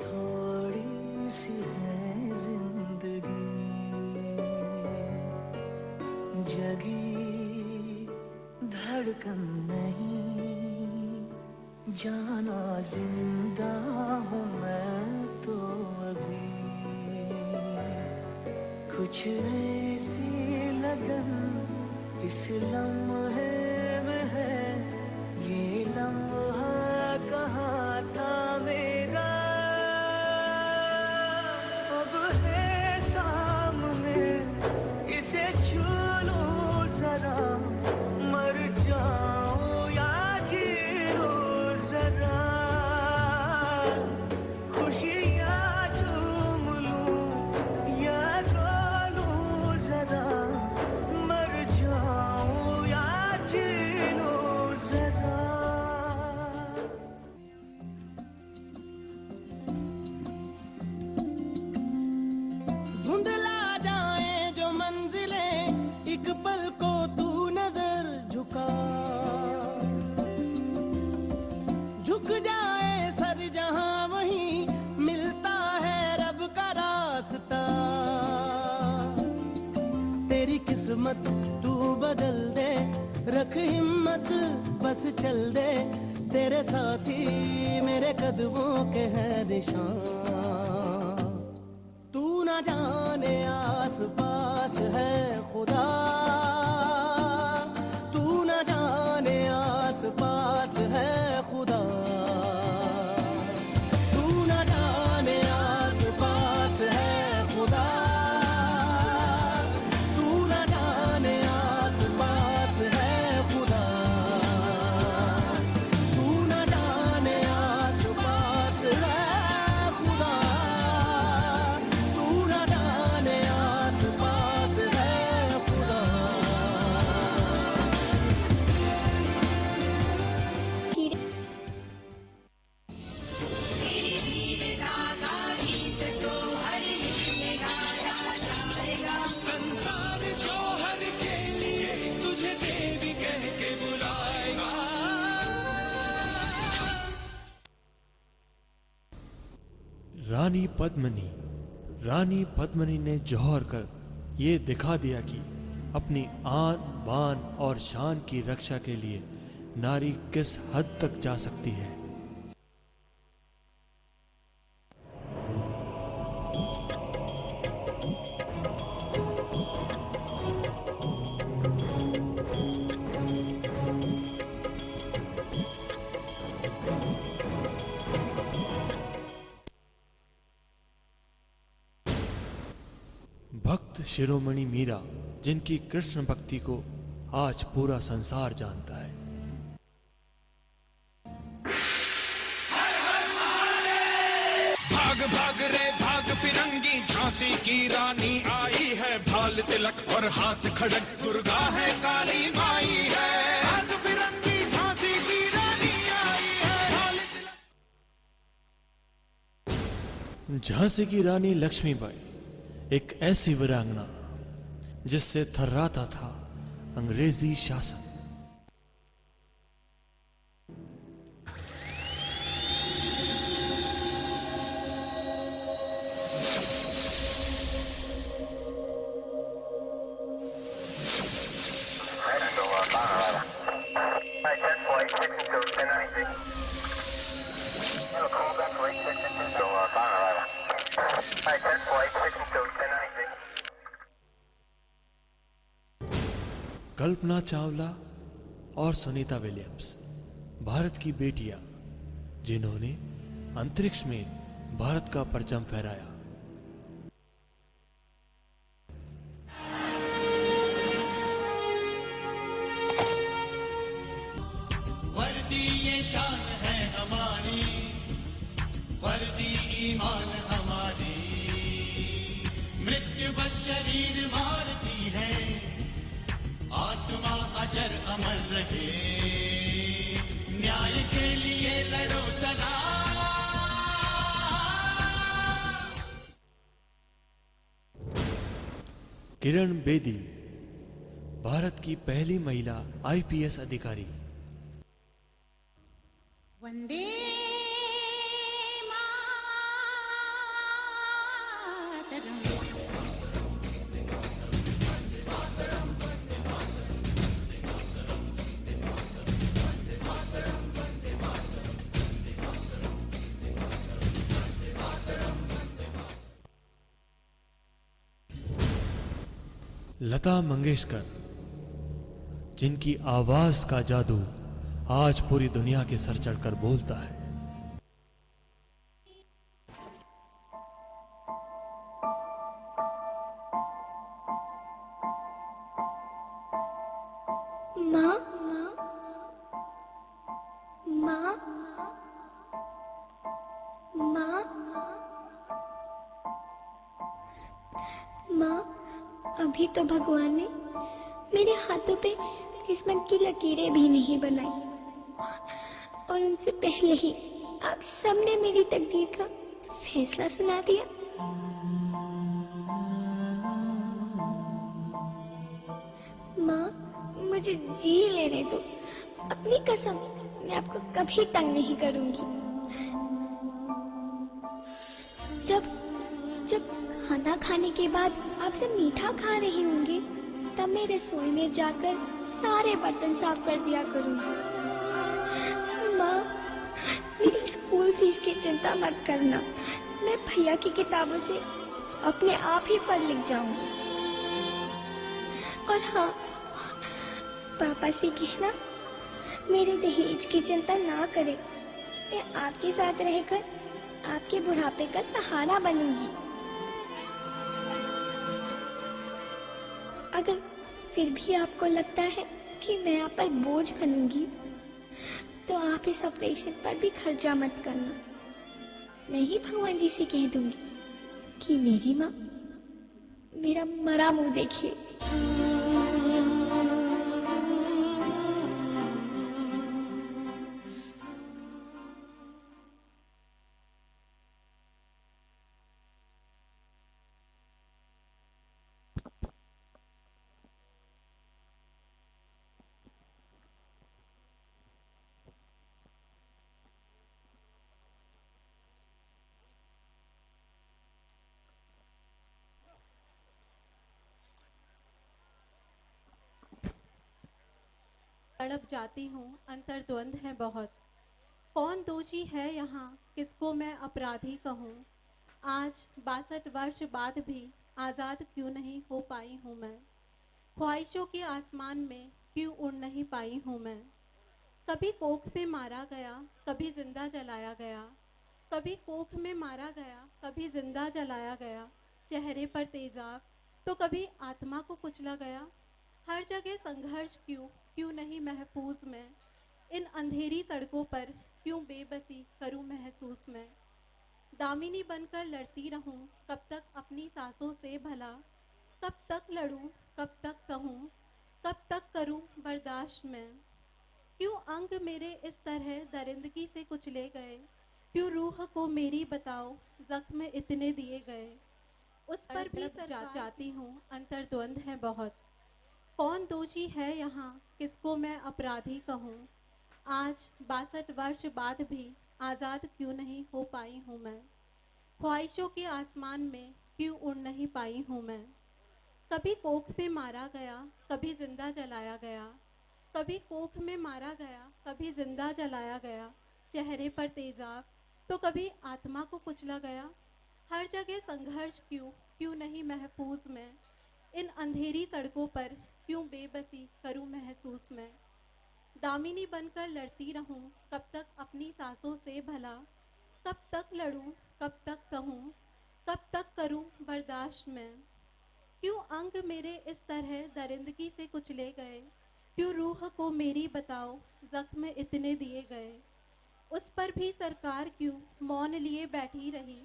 थोड़ी सी है जिंदगी, जगी धड़कन नहीं, जाना जिंदा हूँ मैं तो अभी। कुछ ऐसी लगन इस लम्हे में है, ये लम्हा कहाँ था मेरा, अब है सामने, इसे छू लो जरा, मर जाऊं या जी लो जरा, खुशियाँ चूम लूं या रो लूं जरा, मर जाऊं या जी लो जरा। धुंधला जाए जो मंजिलें, एक पल को तू नजर झुका, झुक जाए सर जहां वहीं मिलता है रब का रास्ता। तेरी किस्मत तू बदल दे, रख हिम्मत बस चल दे, तेरे साथी मेरे कदमों के हैं निशान। तू न जाने आस पास है खुदा, तू न जाने आस पास है खुदा, तू न जाने आस पास है खुदा, तू न जाने आस पास है खुदा, तू न जाने आस पास है खुदा, तू न जाने आस पास है खुदा। संसार जो हर के लिए तुझे देवी कह के बुलाएगा। रानी पद्मिनी ने जौहर कर ये दिखा दिया कि अपनी आन बान और शान की रक्षा के लिए नारी किस हद तक जा सकती है। भक्त शिरोमणि मीरा, जिनकी कृष्ण भक्ति को आज पूरा संसार जानता है। भाग भाग रे भाग फिरंगी, झांसी की रानी आई है, भाल तिलक और हाथ खड़क, दुर्गा है काली माई है। भाग फिरंगी झांसी की रानी आई है, भाल तिलक। झांसी की रानी लक्ष्मीबाई एक ऐसी वीरांगना जिससे थर्राता था अंग्रेजी शासन। कल्पना चावला और सुनीता विलियम्स भारत की बेटियां, जिन्होंने अंतरिक्ष में भारत का परचम फहराया। वर्दी ये शान है हमारी, वर्दी ईमान हमारी, मृत्यु बस शरीर मारती है, आत्मा अजर अमर रहे, न्याय के लिए लड़ो सदा। किरण बेदी भारत की पहली महिला आईपीएस अधिकारी। वंदे मातरम। लता मंगेशकर, जिनकी आवाज का जादू आज पूरी दुनिया के सर चढ़कर बोलता है। माँ, माँ, माँ, माँ, अभी तो भगवान ने मेरे हाथों पे किस्मत की लकीरें भी नहीं बनाई, और उनसे पहले ही आप सबने मेरी तकदीर का फैसला सुना दिया। माँ, मुझे जी लेने दो, अपनी कसम, मैं आपको कभी तंग नहीं करूंगी। जब जब खाना खाने के बाद आप सब मीठा खा रहे होंगे, तब मैं रसोई में जाकर सारे बर्तन साफ कर दिया करूंगी। माँ, मेरी स्कूल फीस की चिंता मत करना, मैं भैया की किताबों से अपने आप ही पढ़ लिख जाऊंगी। और हाँ, पापा से कहना मेरे दहेज की चिंता ना करें, मैं आपके साथ रहकर आपके बुढ़ापे का सहारा बनूंगी। अगर फिर भी आपको लगता है कि मैं आप पर बोझ बनूंगी, तो आप इस ऑपरेशन पर भी खर्चा मत करना। मैं ही भगवान जी से कह दूंगी कि मेरी माँ मेरा मरा मुंह देखिए। तड़प जाती हूँ, अंतर्द्वंद है बहुत। कौन दोषी है यहाँ, किसको मैं अपराधी कहूँ। आज 62 वर्ष बाद भी आज़ाद क्यों नहीं हो पाई हूँ मैं। ख्वाहिशों के आसमान में क्यों उड़ नहीं पाई हूँ मैं। कभी कोख में मारा गया, कभी जिंदा जलाया गया। कभी कोख में मारा गया, कभी जिंदा जलाया गया। चेहरे पर तेजाब तो कभी आत्मा को कुचला गया। हर जगह संघर्ष क्यों नहीं महफूज मैं। इन अंधेरी सड़कों पर क्यों बेबसी करूं महसूस मैं। दामिनी बनकर लड़ती रहूं कब तक अपनी सांसों से भला। कब तक लड़ूं, कब तक सहूं, कब तक करूं बर्दाश्त मैं। क्यों अंग मेरे इस तरह दरिंदगी से कुचले गए। क्यों रूह को मेरी बताओ जख्म इतने दिए गए। उस पर भी जाती हूँ, अंतर्द्वंद है बहुत। कौन दोषी है यहाँ, किसको मैं अपराधी कहूँ। आज 62 वर्ष बाद भी आज़ाद क्यों नहीं हो पाई हूँ मैं। ख्वाहिशों के आसमान में क्यों उड़ नहीं पाई हूँ मैं। कभी कोख में मारा गया, कभी जिंदा जलाया गया। कभी कोख में मारा गया, कभी जिंदा जलाया गया। चेहरे पर तेजाब तो कभी आत्मा को कुचला गया। हर जगह संघर्ष क्यों नहीं महफूज मैं। इन अंधेरी सड़कों पर क्यों बेबसी करूं महसूस मैं। दामिनी बनकर लड़ती रहूं कब तक अपनी सांसों से भला। कब तक लड़ूं, कब तक सहूं, कब तक करूं बर्दाश्त मैं। क्यों अंग मेरे इस तरह दरिंदगी से कुचले गए। क्यों रूह को मेरी बताओ जख्म इतने दिए गए। उस पर भी सरकार क्यों मौन लिए बैठी रही।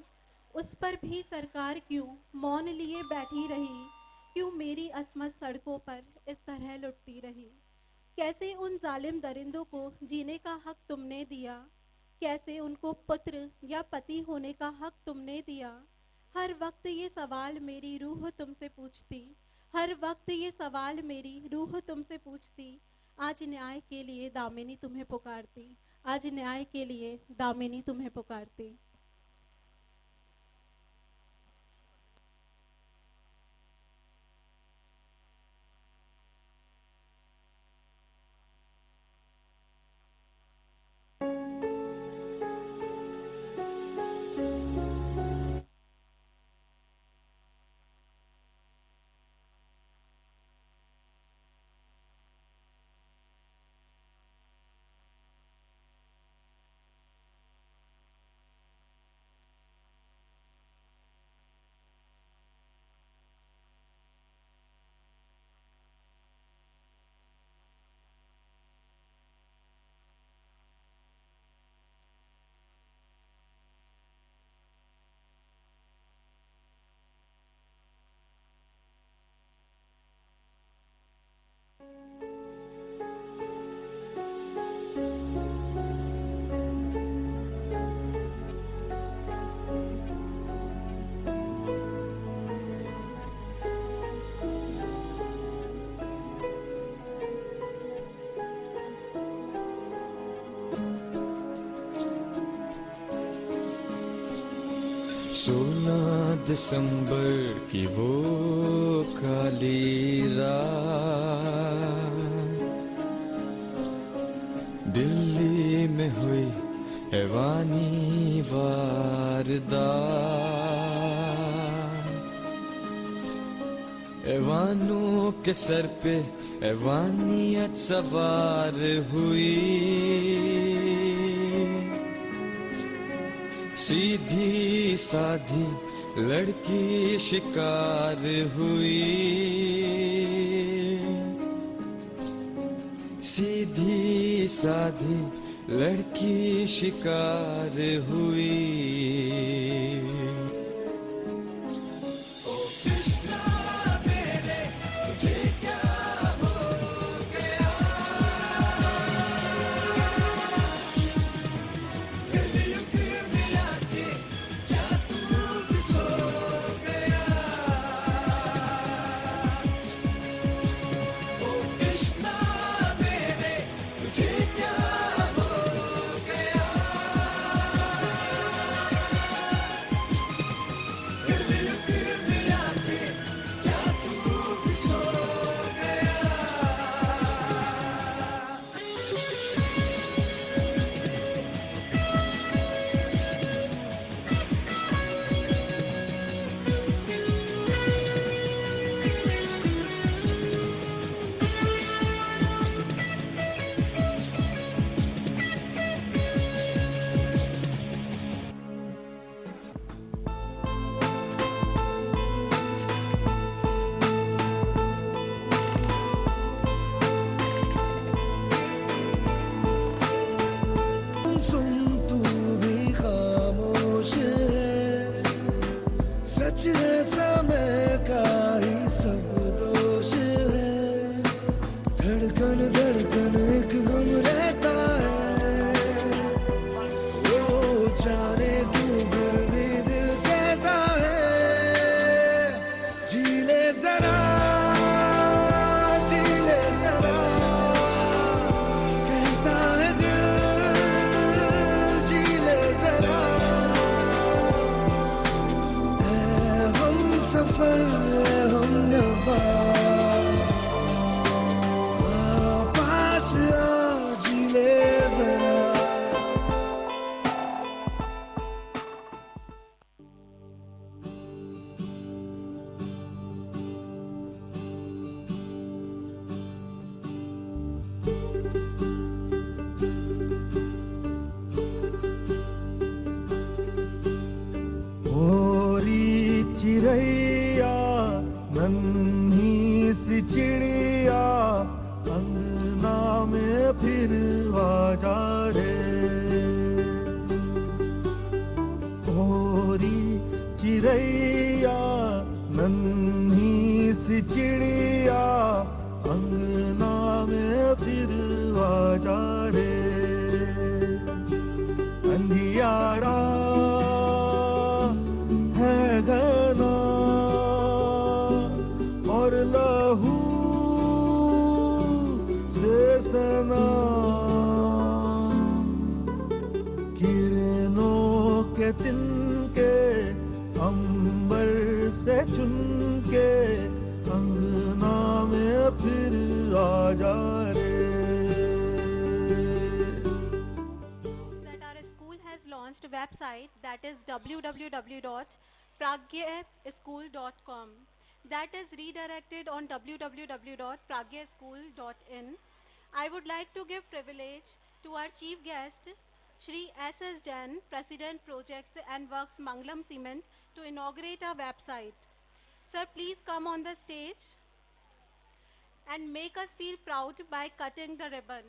उस पर भी सरकार क्यों मौन लिए बैठी रही। क्यों मेरी असमत सड़कों पर इस तरह लुटती रही। कैसे उन जालिम दरिंदों को जीने का हक तुमने दिया। कैसे उनको पुत्र या पति होने का हक तुमने दिया। हर वक्त ये सवाल मेरी रूह तुमसे पूछती। हर वक्त ये सवाल मेरी रूह तुमसे पूछती। आज न्याय के लिए दामिनी तुम्हें पुकारती। आज न्याय के लिए दामिनी तुम्हें पुकारती। दिसंबर की वो काली रात, दिल्ली में हुई हैवानी वारदात। हैवानों के सर पे हैवानियत सवार हुई, सीधी साधी लड़की शिकार हुई, सीधी साधी लड़की शिकार हुई। सुन तू भी खामोश है, सच है समय का ही सब दोष है। धड़कन धड़कन एक गम रहता है, वो जाने क्यों फिर भी दिल कहता है जी ले जरा, जी ले जरा, कहता है दिल जी ले जरा। ऐ हम सफर हम नवा, पास आ जी ले जरा। होरी चिड़ैया नन्ही सी चिड़िया, अंगना में फिर आजा रे। होरी चिड़ैया नन्ही सी चिड़िया, अंगना में फिर आजा रे। अंधियारा है घना और लहू से सना, किरणों के तिनके अंबर से चुनके, अंगना में फिर आजा रे। That our school has launched a website that is www.pragyaschool.com, that is redirected on www.pragyaschool.in. I would like to give privilege to our chief guest Shri S.S. Jain, President Projects and Works Mangalam Cement, to inaugurate our website. Sir, please come on the stage and make us feel proud by cutting the ribbon.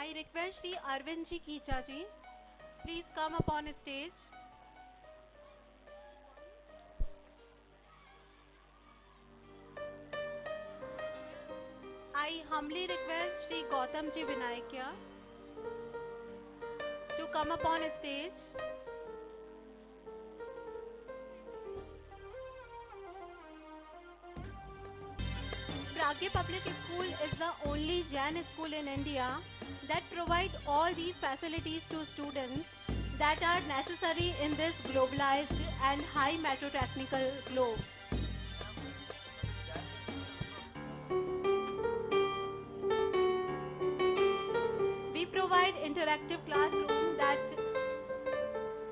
I request Shri Arvind Ji Kicha ji, please come upon stage. I humbly request Shri Gautam Ji Vinayakya to come upon stage. Pragya Public School is the only Jain school in India that provides all these facilities to students that are necessary in this globalized and high metrotechnical globe. We provide interactive classroom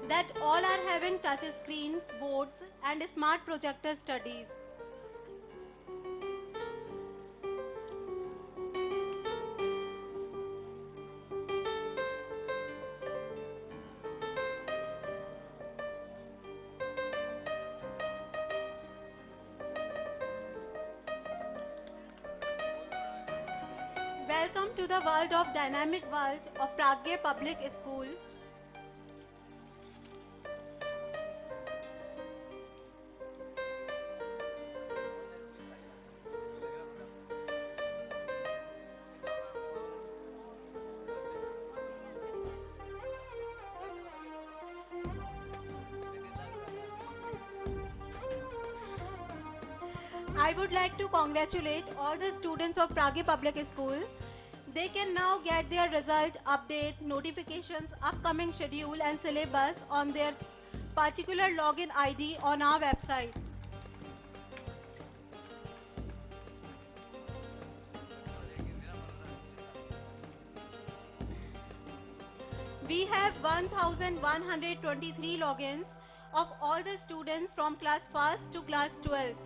that all are having touch screens, boards and smart projector studies. Welcome to the world of dynamic world of Pragya Public School. I would like to congratulate all the students of Pragya Public School. They can now get their result, update, notifications, upcoming schedule and syllabus on their particular login ID on our website. We have 1,123 logins of all the students from class 1st to class 12th.